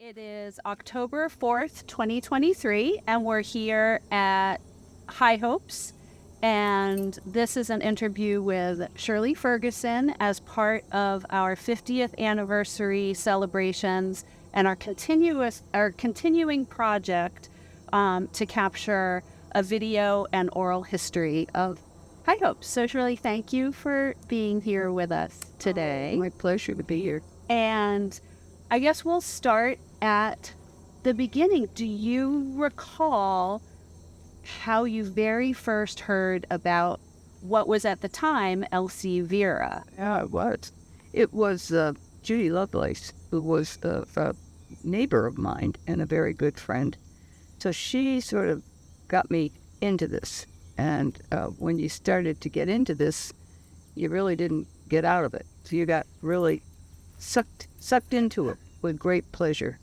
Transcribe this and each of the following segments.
It is October 4th, 2023, and we're here at High Hopes. And this is an interview with Sherley Furgueson as part of our 50th anniversary celebrations and our continuing project to capture a video and oral history of High Hopes. So Shirley, thank you for being here with us today. My pleasure to be here. And I guess we'll start at the beginning. Do you recall how you very first heard about what was at the time Elsie Vera? Yeah, it was. It was Judy Lovelace, who was a neighbor of mine and a very good friend. So she sort of got me into this. And when you started to get into this, you really didn't get out of it. So you got really sucked into it with great pleasure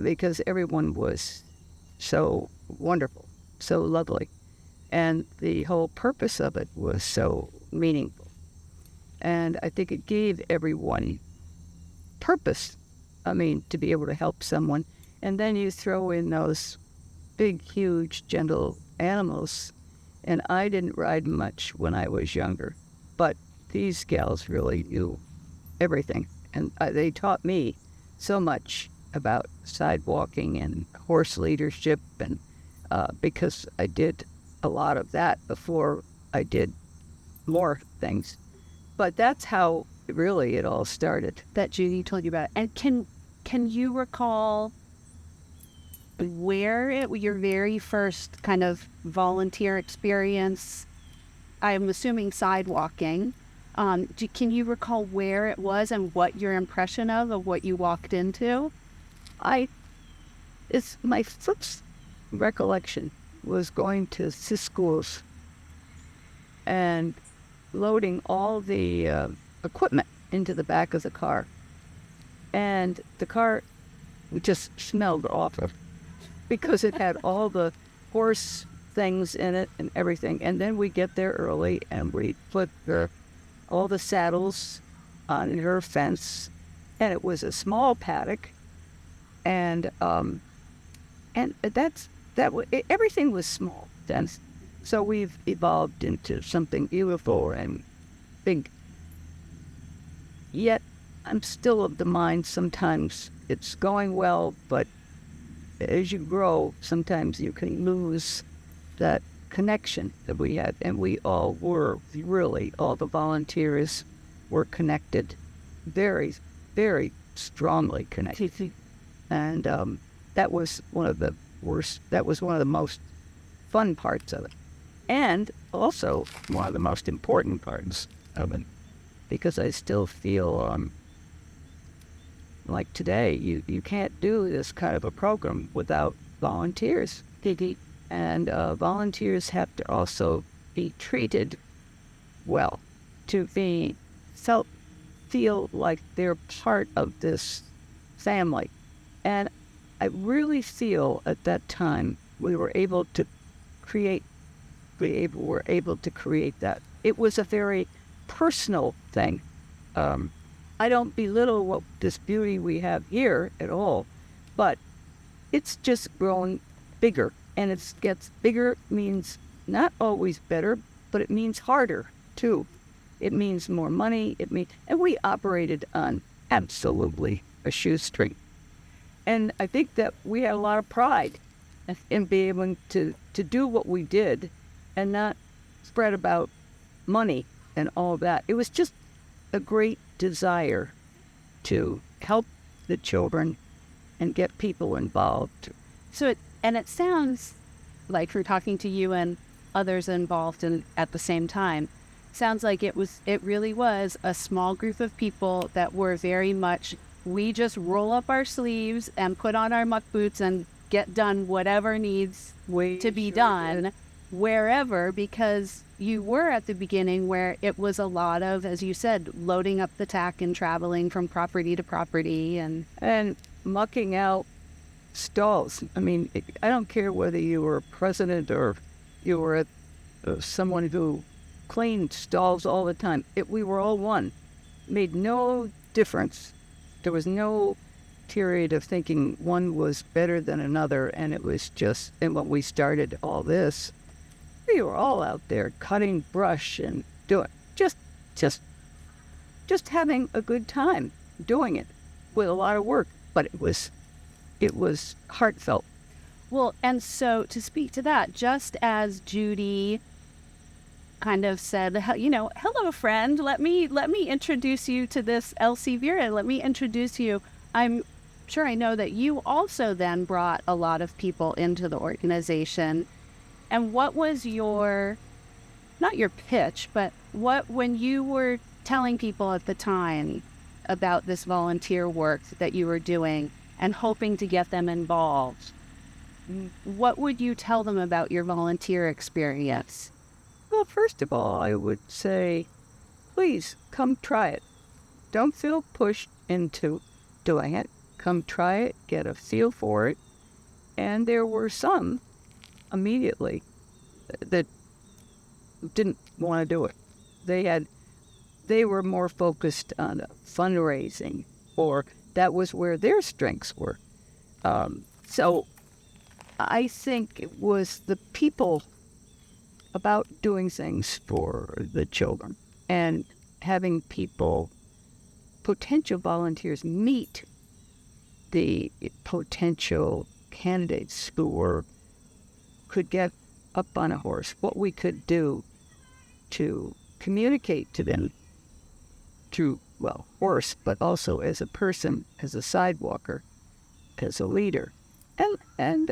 because everyone was so wonderful, so lovely. And the whole purpose of it was so meaningful. And I think it gave everyone purpose, to be able to help someone. And then you throw in those big, huge, gentle animals. And I didn't ride much when I was younger, but these gals really knew everything. And they taught me so much about sidewalking and horse leadership, and because I did a lot of that before I did more things. But that's how really it all started. That Judy told you about. And can you recall where your very first kind of volunteer experience, I'm assuming sidewalking, can you recall where it was and what your impression of what you walked into? It's my first recollection was going to schools and loading all the equipment into the back of the car. And the car just smelled awful because it had all the horse things in it and everything. And then we get there early and we put all the saddles on her fence, and it was a small paddock, and everything was small then. So we've evolved into something beautiful and big. Yet I'm still of the mind sometimes it's going well, but as you grow, sometimes you can lose that connection that we had, and we all were really, all the volunteers were connected, very, very strongly connected. And that was one of the most fun parts of it. And also one of the most important parts of it, because I still feel like today, you can't do this kind of a program without volunteers. And volunteers have to also be treated well, to feel like they're part of this family. And I really feel at that time we were able to create that. It was a very personal thing. I don't belittle this beauty we have here at all, but it's just growing bigger. And it gets bigger means not always better, but it means harder too. It means more money. And we operated on absolutely a shoestring. And I think that we had a lot of pride in being able to do what we did and not spread about money and all that. It was just a great desire to help the children and get people involved. So it sounds like, from talking to you and others involved at the same time, sounds like it really was a small group of people that were very much, we just roll up our sleeves and put on our muck boots and get done whatever needs to be done wherever, because you were at the beginning where it was a lot of, as you said, loading up the tack and traveling from property to property and mucking out stalls. I don't care whether you were president or you were someone who cleaned stalls all the time. We were all one. Made no difference. There was no period of thinking one was better than another, and it was just, and when we started all this, we were all out there cutting brush and doing, just, just, just having a good time doing it with a lot of work, but it was heartfelt. Well, and so to speak to that, just as Judy kind of said, hello, friend, let me introduce you to this Elsie Vera. Let me introduce you. I'm sure I know that you also then brought a lot of people into the organization. And what was not your pitch, but when you were telling people at the time about this volunteer work that you were doing and hoping to get them involved, what would you tell them about your volunteer experience? Well, first of all, I would say, please come try it. Don't feel pushed into doing it. Come try it, get a feel for it. And there were some immediately that didn't want to do it. They were more focused on fundraising, or that was where their strengths were. So I think it was the people about doing things for the children and having people, potential volunteers, meet the potential candidates who could get up on a horse, what we could do to communicate to them through, horse, but also as a person, as a sidewalker, as a leader. And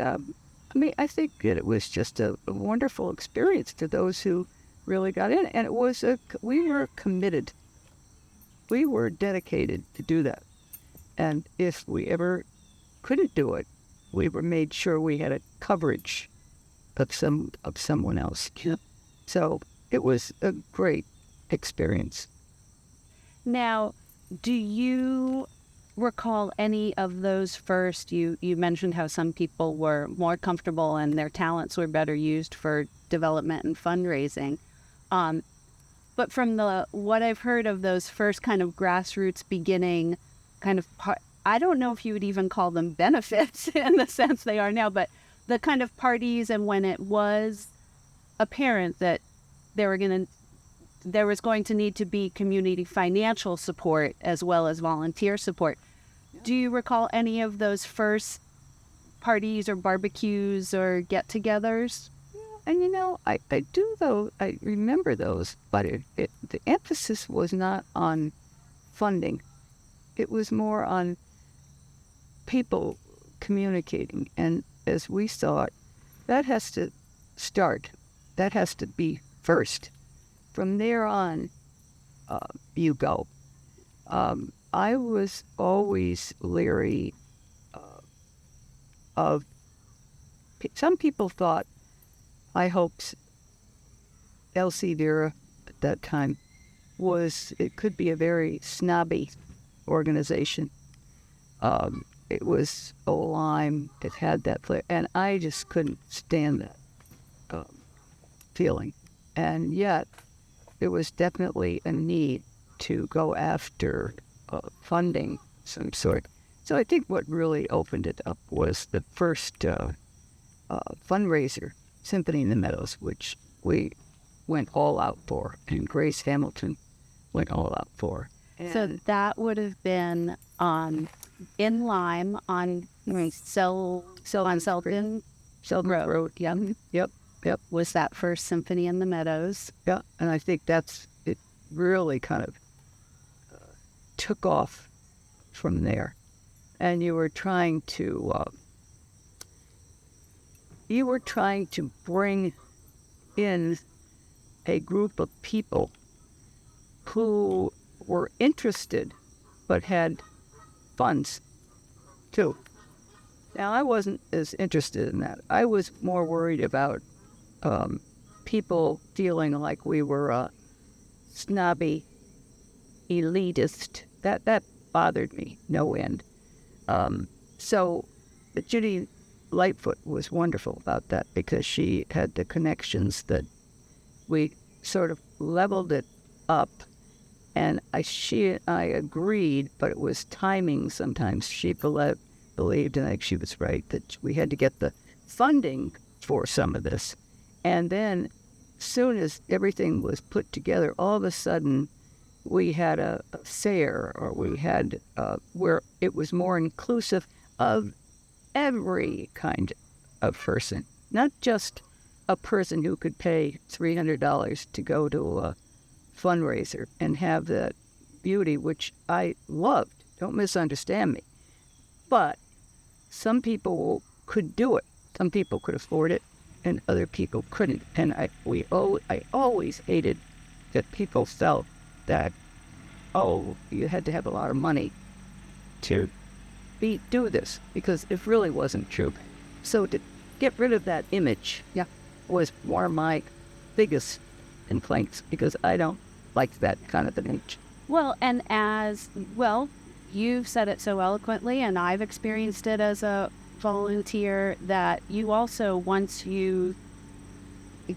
I think that it was just a wonderful experience to those who really got in. And we were committed. We were dedicated to do that. And if we ever couldn't do it, we were made sure we had a coverage of someone else. Yeah. So it was a great experience. Now, do you recall any of those first? You mentioned how some people were more comfortable and their talents were better used for development and fundraising. But from what I've heard of those first kind of grassroots beginning kind of I don't know if you would even call them benefits in the sense they are now, but the kind of parties, and when it was apparent that there was going to need to be community financial support as well as volunteer support. Yeah. Do you recall any of those first parties or barbecues or get-togethers? Yeah, and I do, though. I remember those, but the emphasis was not on funding. It was more on people communicating, and as we saw it, that has to start. That has to be first. From there on, you go. I was always leery of. Some people thought I hoped Elsie Vera at that time it could be a very snobby organization. It was Lime. It had that flair, and I just couldn't stand that feeling. And yet, there was definitely a need to go after funding some sort. So I think what really opened it up was the first fundraiser, Symphony in the Meadows, which we went all out for, and Grace Hamilton went all out for. And so that would have been in Lyme on Selden Road. Yep. Was that first Symphony in the Meadows? Yeah, and I think it really kind of took off from there. And you were trying to bring in a group of people who were interested but had funds too. Now, I wasn't as interested in that. I was more worried about people feeling like we were snobby, elitist. That bothered me no end. So Judy Lightfoot was wonderful about that, because she had the connections that we sort of leveled it up And she and I agreed, but it was timing sometimes. She believed, and I think she was right, that we had to get the funding for some of this. And then as soon as everything was put together, all of a sudden we had a fair, or we had where it was more inclusive of every kind of person, not just a person who could pay $300 to go to a fundraiser and have that beauty, which I loved. Don't misunderstand me. But some people could do it. Some people could afford it, and other people couldn't. And I always hated that people felt that, oh, you had to have a lot of money to do this, because it really wasn't true. So to get rid of that image, was one of my biggest complaints, because I don't like that kind of an image. Well, and you've said it so eloquently, and I've experienced it as a volunteer, that you also, once you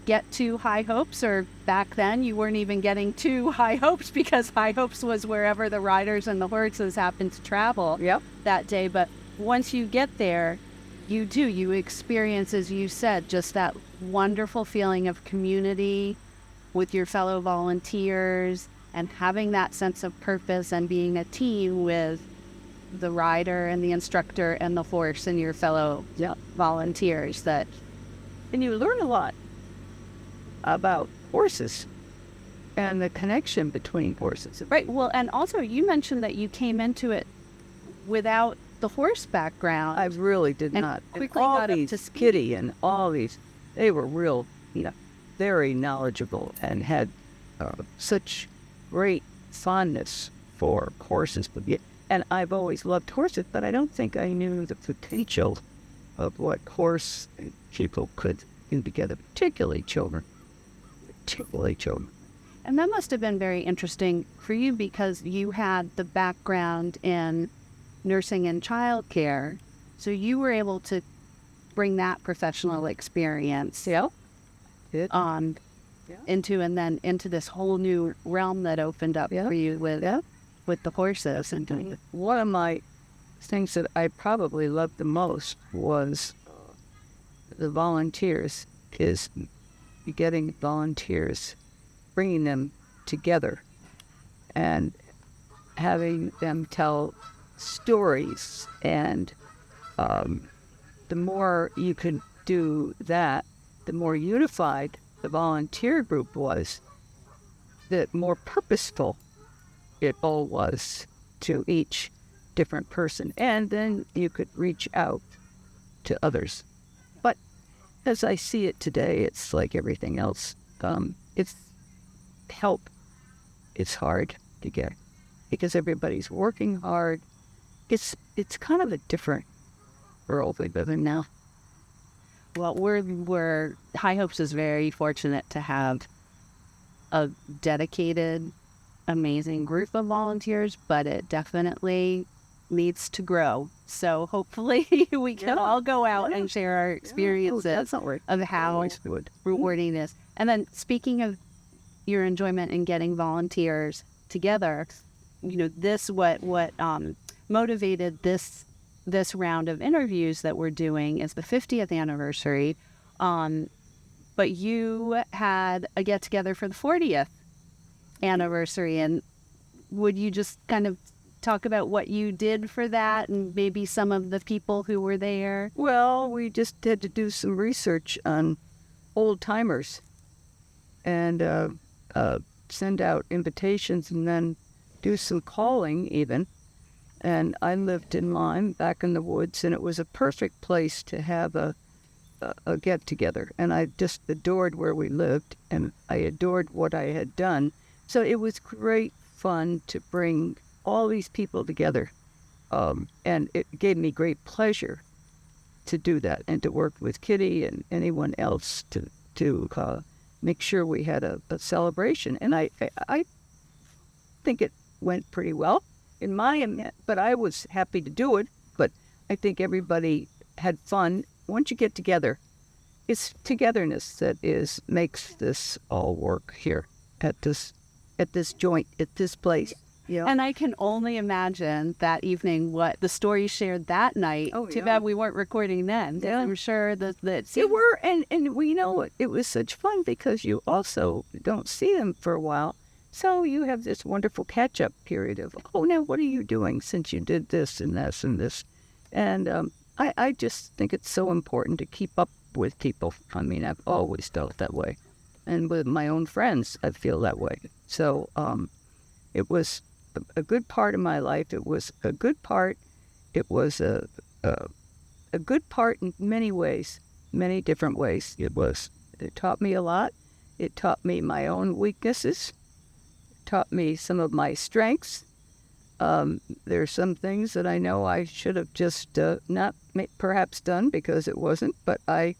get to High Hopes, or back then you weren't even getting to High Hopes, because High Hopes was wherever the riders and the horses happened to travel that day. But once you get there, you experience, as you said, just that wonderful feeling of community with your fellow volunteers, and having that sense of purpose, and being a team with the rider and the instructor and the horse and your fellow volunteers. And you learn a lot about horses and the connection between horses. Right. Well, and also you mentioned that you came into it without the horse background. I really did not. Quickly all got up these to speed. Kitty and all these, they were real, very knowledgeable, and had such great fondness for horses. And I've always loved horses, but I don't think I knew the potential of what horse and people could do together, particularly children. And that must have been very interesting for you, because you had the background in nursing and childcare, so you were able to bring that professional experience into this whole new realm that opened up for you with the horses. And one of my things that I probably loved the most was the volunteers, is getting volunteers, bringing them together and having them tell stories. And the more you could do that, the more unified the volunteer group was, the more purposeful it all was to each different person. And then you could reach out to others. But as I see it today, it's like everything else. It's help. It's hard to get, because everybody's working hard. It's kind of a different world we live in now. Well, we're High Hopes is very fortunate to have a dedicated, amazing group of volunteers, but it definitely needs to grow. So hopefully we can all go out and share our experiences of how rewarding it is. And then, speaking of your enjoyment in getting volunteers together, this what motivated this round of interviews that we're doing is the 50th anniversary. But you had a get together for the 40th anniversary, and would you just kind of talk about what you did for that, and maybe some of the people who were there? Well, we just had to do some research on old timers, and send out invitations, and then do some calling even. And I lived in Lyme, back in the woods, and it was a perfect place to have a get-together. And I just adored where we lived, and I adored what I had done. So it was great fun to bring all these people together. And it gave me great pleasure to do that, and to work with Kitty and anyone else to make sure we had a celebration. And I think it went pretty well. But I was happy to do it. But I think everybody had fun. Once you get together, it's togetherness that makes this all work here at this at this joint, at this place. Yeah. And I can only imagine that evening what the story shared that night. Oh, Too yeah. bad we weren't recording then. Yeah. I'm sure that They were, and we know it was such fun because you also don't see them for a while. So you have this wonderful catch-up period of, oh, now what are you doing since you did this and this and this? And I just think it's so important to keep up with people. I mean, I've always felt that way. And with my own friends, I feel that way. So it was a good part of my life. It was a good part. It was a good part in many ways, many different ways. It taught me a lot. It taught me my own weaknesses. It taught me some of my strengths. There are some things that I know I should have just not perhaps done because it wasn't, but I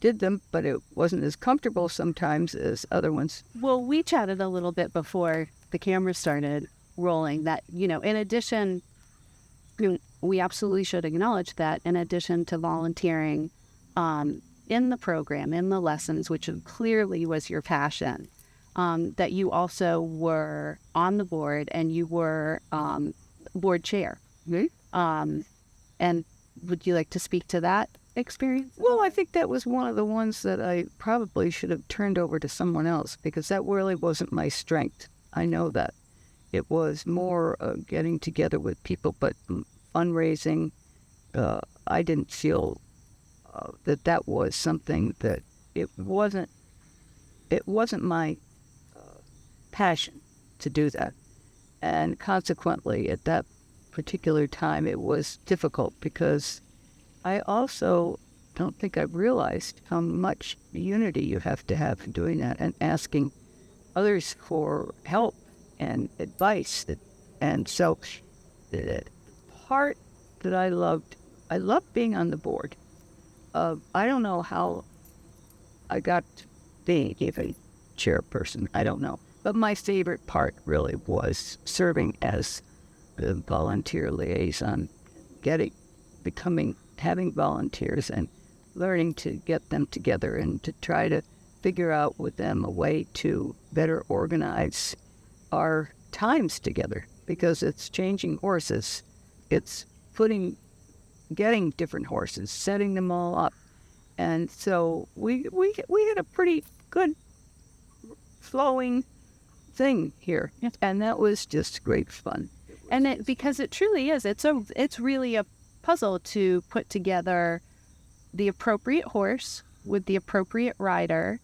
did them, but it wasn't as comfortable sometimes as other ones. Well, we chatted a little bit before the camera started rolling that, in addition, we absolutely should acknowledge that in addition to volunteering in the program, in the lessons, which clearly was your passion, that you also were on the board and you were board chair. Mm-hmm. And would you like to speak to that experience? Well, I think that was one of the ones that I probably should have turned over to someone else because that really wasn't my strength. I know that. It was more getting together with people, but fundraising, I didn't feel that was something that it wasn't my passion to do that. And consequently, at that particular time, it was difficult because I also don't think I realized how much unity you have to have in doing that and asking others for help and advice. And so the part that I loved being on the board. I don't know how I got being a chairperson. I don't know. But my favorite part really was serving as the volunteer liaison, having volunteers and learning to get them together and to try to figure out with them a way to better organize our times together because it's changing horses. It's getting different horses, setting them all up. And so we had a pretty good flowing thing here. Yes. And that was just great fun. And because it truly is, it's really a puzzle to put together the appropriate horse with the appropriate rider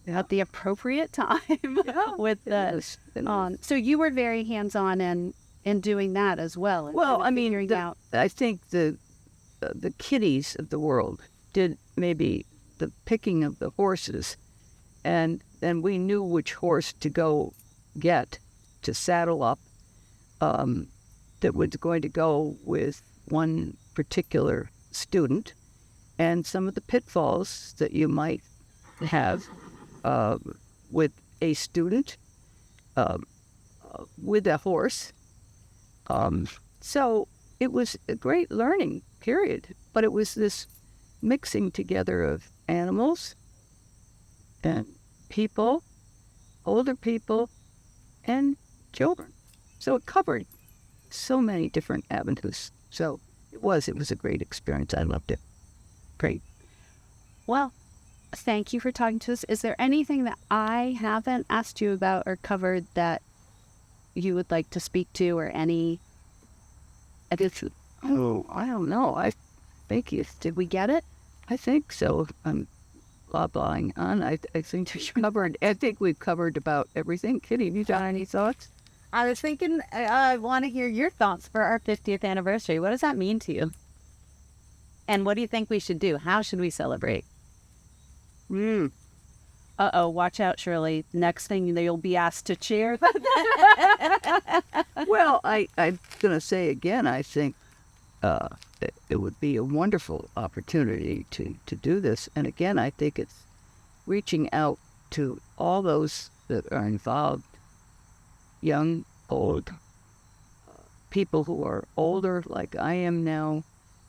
at the appropriate time with the so you were very hands-on in doing that as well. Well, I mean, I think the kiddies of the world did maybe the picking of the horses, and then we knew which horse to go get to saddle up that was going to go with one particular student, and some of the pitfalls that you might have with a student with a horse. So it was a great learning period, but it was this mixing together of animals and people, older people, and children. So it covered so many different avenues. So it was a great experience. I loved it. Great. Well, thank you for talking to us. Is there anything that I haven't asked you about or covered that you would like to speak to, or any addition? Oh, I don't know. I think did we get it? I think so. I'm blah-blahing on. I think we've covered about everything. Kitty, have you got any thoughts? I was thinking, I want to hear your thoughts for our 50th anniversary. What does that mean to you? And what do you think we should do? How should we celebrate? Uh-oh, watch out, Shirley. Next thing you'll be asked to chair. Well, I'm going to say again, I think it would be a wonderful opportunity to do this. And again, I think it's reaching out to all those that are involved, young, old, people who are older like I am now,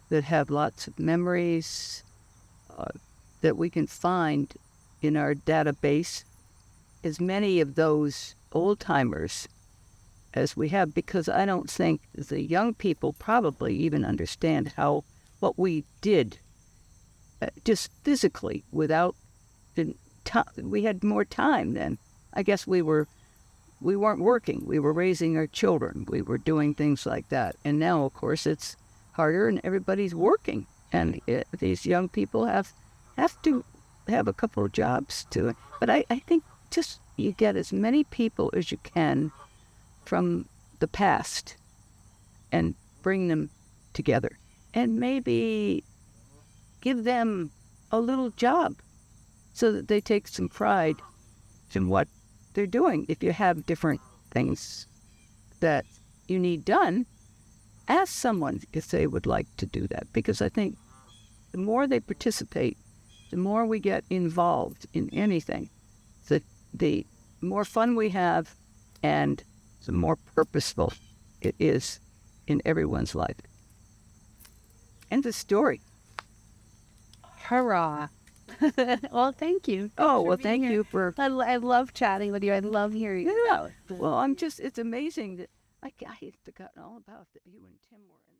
that have lots of memories that we can find in our database. As many of those old timers as we have, because I don't think the young people probably even understand what we did just physically without we had more time then. I guess we weren't working. We were raising our children. We were doing things like that. And now, of course, it's harder and everybody's working. And these young people have to have a couple of jobs to it. But I think just you get as many people as you can from the past and bring them together. And maybe give them a little job so that they take some pride in what they're doing. If you have different things that you need done, ask someone if they would like to do that. Because I think the more they participate, the more we get involved in anything, the more fun we have and the more purposeful it is in everyone's life. End of story. Hurrah. Well, thank you. Oh, well, thank you for... I love chatting with you. I love hearing Yeah. about it. Well, it's amazing that I had forgotten all about that you and Tim were in